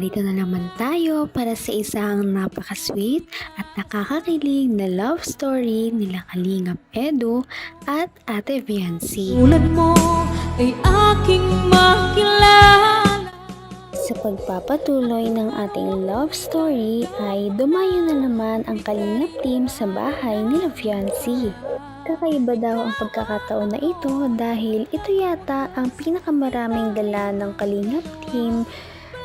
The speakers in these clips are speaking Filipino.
narito na naman tayo para sa isang napaka-sweet at nakakakilig na love story nila Kalingap Edu at Ate Viancy. Tulad mo ay aking makilala. Sa pagpapatuloy ng ating love story ay dumayo na naman ang Kalingap team sa bahay nila Viancy. Kakaiba daw ang pagkakataon na ito dahil ito yata ang pinakamaraming dala ng Kalingap team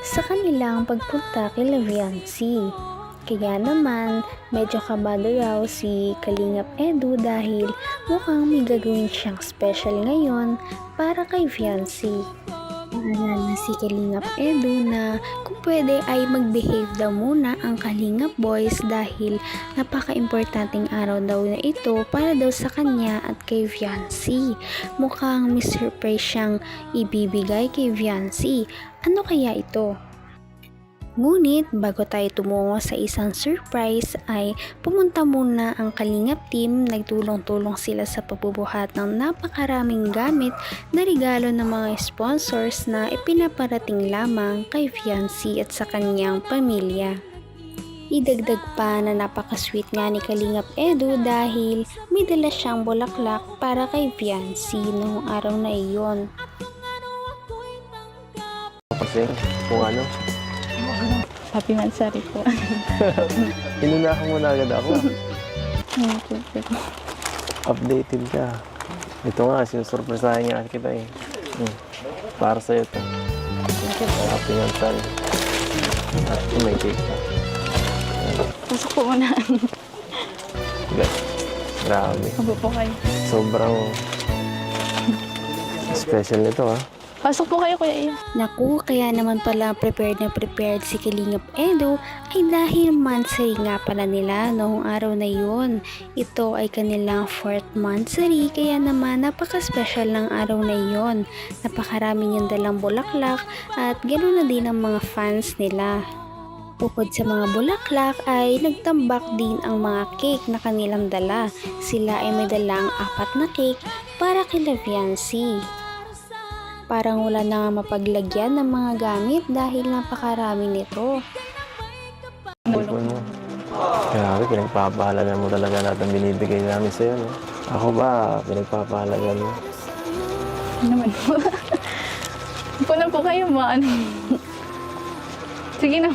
sa kanilang pagpunta kay Viancy. Kaya naman, medyo kabado raw si Kalingap Edu dahil mukhang may gagawin siyang special ngayon para kay Viancy. Naalala si Kalingap Edu na kung pwede ay mag-behave daw muna ang Kalingap Boys dahil napaka-importanting araw daw na ito para daw sa kanya at kay Viancy. Mukhang may surprise siyang ibibigay kay Viancy. Ano kaya ito? Ngunit bago tayo tumungo sa isang surprise ay pumunta muna ang Kalingap team, nagtulong-tulong sila sa pagbubuhat ng napakaraming gamit na regalo ng mga sponsors na ipinaparating lamang kay Viancy at sa kanyang pamilya. Idagdag pa na napaka-sweet nga ni Kalingap Edu dahil may dala siyang bulaklak para kay Viancy noong araw na iyon. Kasi kung ano, Happy Mansari po. inunahan mo na agad ako. Updated ka. Ito nga, sinusurpresahin nga kita eh. Para sa'yo ito. Happy Mansari. At may cake pa. Pasok po muna. Grabe. Abo po kayo. Sobrang special nito ha. Pasok po kayo, Kuya Iya. Naku, kaya naman pala prepared na prepared si Kalingap Edu ay dahil monthsary nga pala nila noong araw na yun. Ito ay kanilang 4th monthsary kaya naman napaka-special ng araw na yun. Napakarami niyang dalang bulaklak at ganoon na din ang mga fans nila. Bukod sa mga bulaklak ay nagtambak din ang mga cake na kanilang dala. Sila ay may dalang 4 na cake para kay Viancy. Parang wala na nga mapaglagyan ng mga gamit dahil napakarami nito. Cellphone mo. Grabe, pinagpapahalagan mo talaga lahat ng binibigay namin sa'yo. No? Ako ba, pinagpapahalagan mo? Ano naman po? Upo na po kayo, ano. Sige na.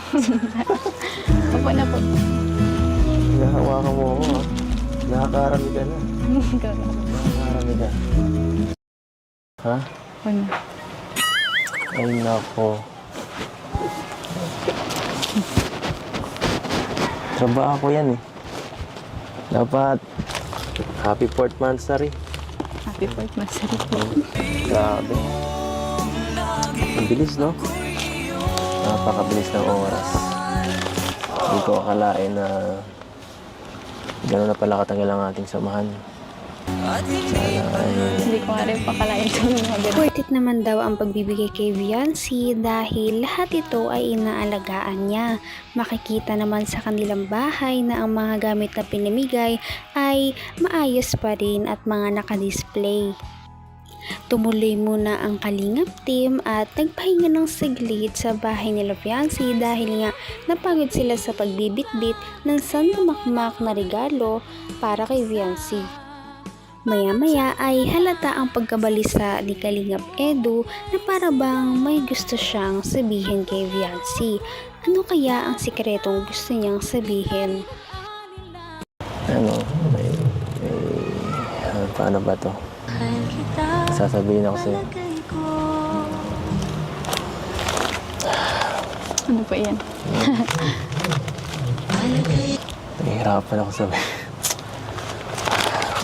Upo na po. Hinahawakan mo ako ha. Nakakarami ka na. Nakakarami ka. Ha? Upo na. Ay nako. Trabaho ko yan eh. Dapat happy 4th monthsary. Happy 4th Mansari po. Grabe. Ang bilis no? Napakabilis ng oras. Hindi ko akalain na gano'n na pala katagal ang ating samahan. Sana ay Hindi ko nga rin pakalain ito ng mga ganun. Worth it naman daw ang pagbibigay kay Viancy dahil lahat ito ay inaalagaan niya. Makikita naman sa kanilang bahay na ang mga gamit na pinamigay ay maayos pa rin at mga nakadisplay. Tumuloy muna ang Kalingap team at nagpahinga ng saglit sa bahay nila Viancy dahil nga napagod sila sa pagbibitbit ng sandamakmak na regalo para kay Viancy. Maya-maya ay halata ang pagkabalisa ni Kalingap Edu na para bang may gusto siyang sabihin kay Viancy. Ano kaya ang sikretong gusto niyang sabihin? ano, paano ba to? Sasabihin ako sa'yo. Ano po yan? Nahihirapan ako sabihin.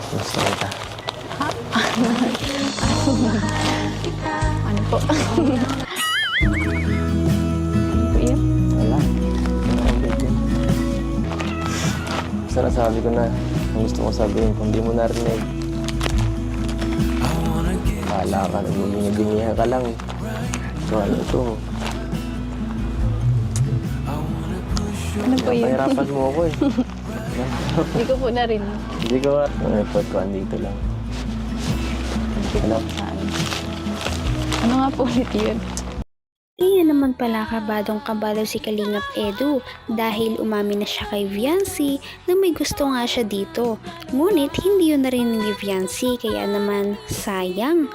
Gusto kita. Ano po? Ano po yan? Wala. Basta nasabi ko na ang gusto ko sabihin kung di mo narinig. Kala ka, nagbibingi-bingihan ka lang. So ano to? Ano po yun? Pahirapan mo ako eh. Hindi ko po na rin. Hindi ko nga. Ang effort ko, andito lang. Ano? Ano nga po ulit yun? Kaya naman pala kabadong-kabado si Kalingap Edu dahil umamin na siya kay Viancy na may gusto nga siya dito. Ngunit hindi yun narinig ni Viancy kaya naman sayang.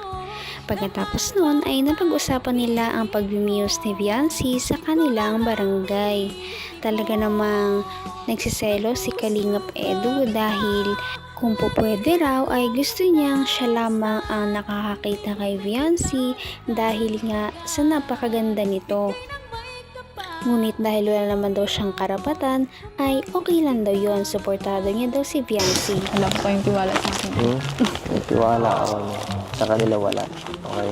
Pagkatapos nun ay napag-usapan nila ang pag-muse ni Viancy sa kanilang barangay. Talaga namang nagsiselo si Kalingap Edu dahil kung po pwede raw ay gusto niyang siya lamang ang nakakakita kay Viancy dahil nga sa napakaganda nito. Ngunit dahil wala naman daw siyang karapatan ay okay lang daw yon, suportado niya daw si Viancy. Wala ko kayong tiwala sa akin. May tiwala ako niya. Sa kanila wala. Okay?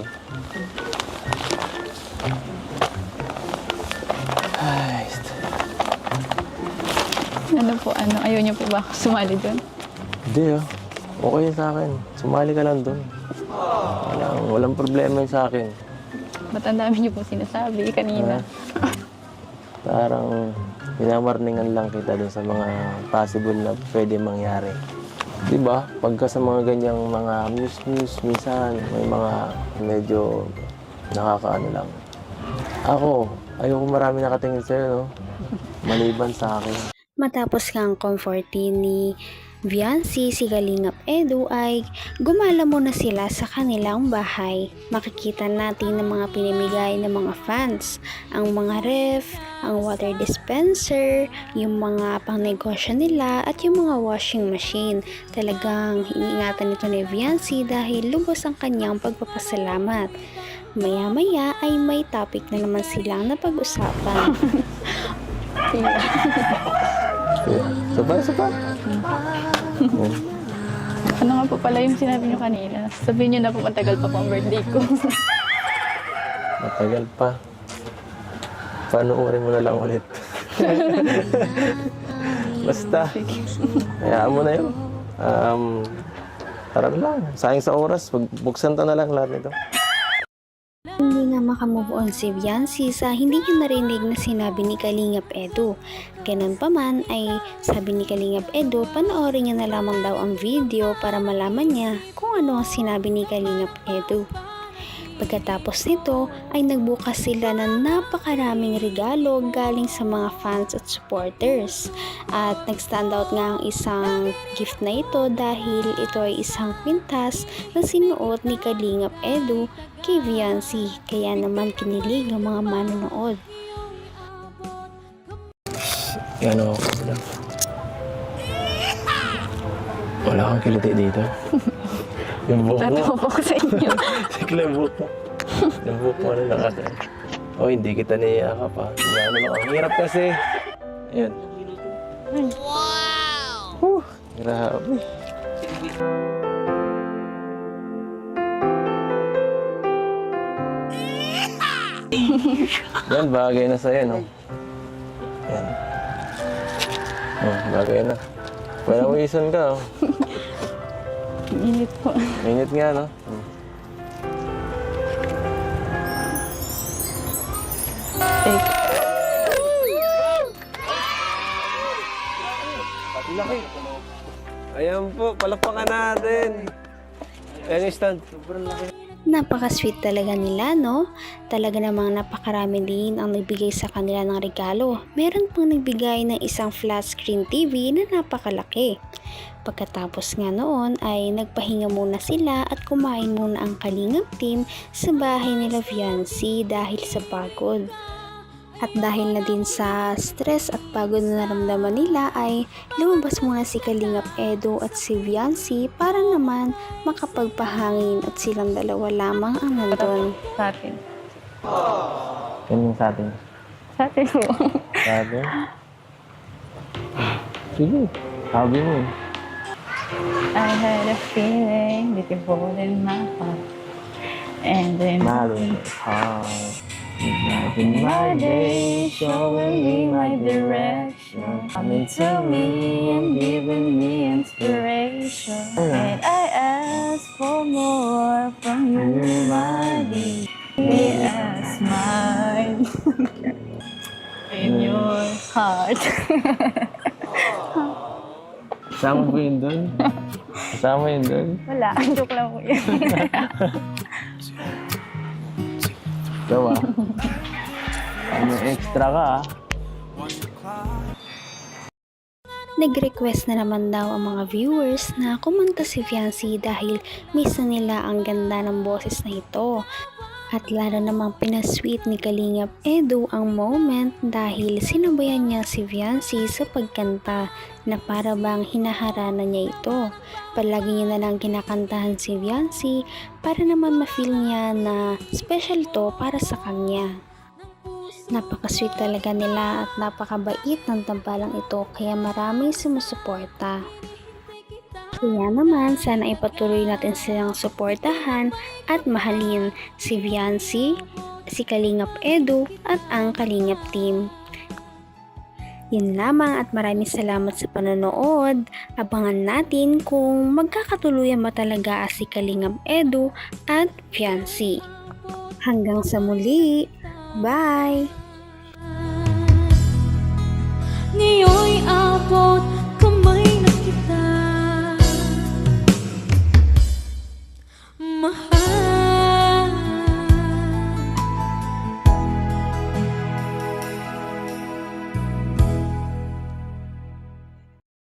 Ay, Ayaw niyo po ba ako sumali doon? hindi ah. Okay yun sa akin. Sumali ka lang doon. Walang problema yun sa akin. Ba't ang dami niyo po sinasabi kanina? Parang pinamarningan lang kita doon sa mga possible na pwede mangyari. Diba? Pagka sa mga ganyang mga news, minsan may mga medyo nakakaano lang. Ako, ayoko marami nakatingin sa'yo, no? Maliban sa akin. Matapos kang comfortin ni Viancy, si Kalingap Edu ay gumala muna sila sa kanilang bahay. Makikita natin ng mga pinamigay ng mga fans, ang mga ref, ang water dispenser, yung mga pangnegosyo nila at yung mga washing machine. Talagang iniingatan nito ni Viancy dahil lubos ang kanyang pagpapasalamat. Maya-maya ay may topic na naman silang napag-usapan. Sabay. Ano nga po pala yung sinabi niyo kanina? Sabihin niyo na po matagal pa po ang birthday ko. Matagal pa. Panoorin mo na lang ulit. Basta. Hayaan mo na yun. Tara na lang. Sayang sa oras. Buksan to na lang lahat nito. Hindi nga makamove on si Viancy sa hindi niya narinig na sinabi ni Kalingap Edu. Ganun pa man ay sabi ni Kalingap Edu, panoorin niya na lamang daw ang video para malaman niya kung ano ang sinabi ni Kalingap Edu. Pagkatapos nito ay nagbukas sila ng napakaraming regalo galing sa mga fans at supporters. At nag-stand out nga ang isang gift na ito dahil ito ay isang kwintas na sinuot ni Kalingap Edu kay Viancy. Kaya naman kinilig ang mga manonood. Yan ako sila. Wala kang kiliti dito. Yung buhok mo. Tatawa po ako sa inyo. Sikla yung buhok mo. Yung buhok mo na nakaka. Oh, hindi kita niyaka pa. Ano lang. Ang hirap kasi. Ayan. Wow! Grabe. Yan, bagay na sa'yo, no? Yan. Oh, bagay na. Panawisan ka, oh. Init po. Mainit nga, no? Take. Laki. Ayan po, palakpakan natin. Ayan yung stand. Sobrang laki. Napaka-sweet talaga nila, no? Talaga namang napakarami din ang nagbigay sa kanila ng regalo. Meron pang nagbigay ng isang flat screen TV na napakalaki. Pagkatapos nga noon ay nagpahinga muna sila at kumain muna ang Kalingap team sa bahay nila Viancy dahil sa pagod. At dahil na din sa stress at pagod na naramdaman nila ay lumabas muna si Kalingap Edu at si Viancy para naman makapagpahangin at silang dalawa lamang ang nandun. Sa atin. Yan yung sa atin. Sa atin po. Sa atin? Sige. Sabi mo eh. I had a feeling that you hold in my heart. And then Malo yung heart. Igniting my day, showing me my direction. coming to me and giving me inspiration. And I ask for more from you, my dear. Be a smile in your heart. Kasama po yun doon? Kasama yun doon? Wala, joke lang po yun. Ikaw ah. May extra ka ah. Nag-request na naman daw ang mga viewers na kumanta si Fiancy dahil miss na nila ang ganda ng boses na ito. At lalo namang pinasweet ni Kalingap Edu ang moment dahil sinabayan niya si Fiancy sa pagkanta na para bang hinaharana niya ito. Palagi niya na lang kinakantahan si Fiancy para naman ma-feel niya na special to para sa kanya. Napaka-sweet talaga nila at napakabait ng tambalang ito kaya maraming sumusuporta. Kaya naman, sana ipatuloy natin silang suportahan at mahalin si Fiancy, si Kalingap Edu at ang Kalingap team. Yun lamang at maraming salamat sa panonood. Abangan natin kung magkakatuluyan ba talaga si Kalingap Edu at Fiancy. Hanggang sa muli! Bye!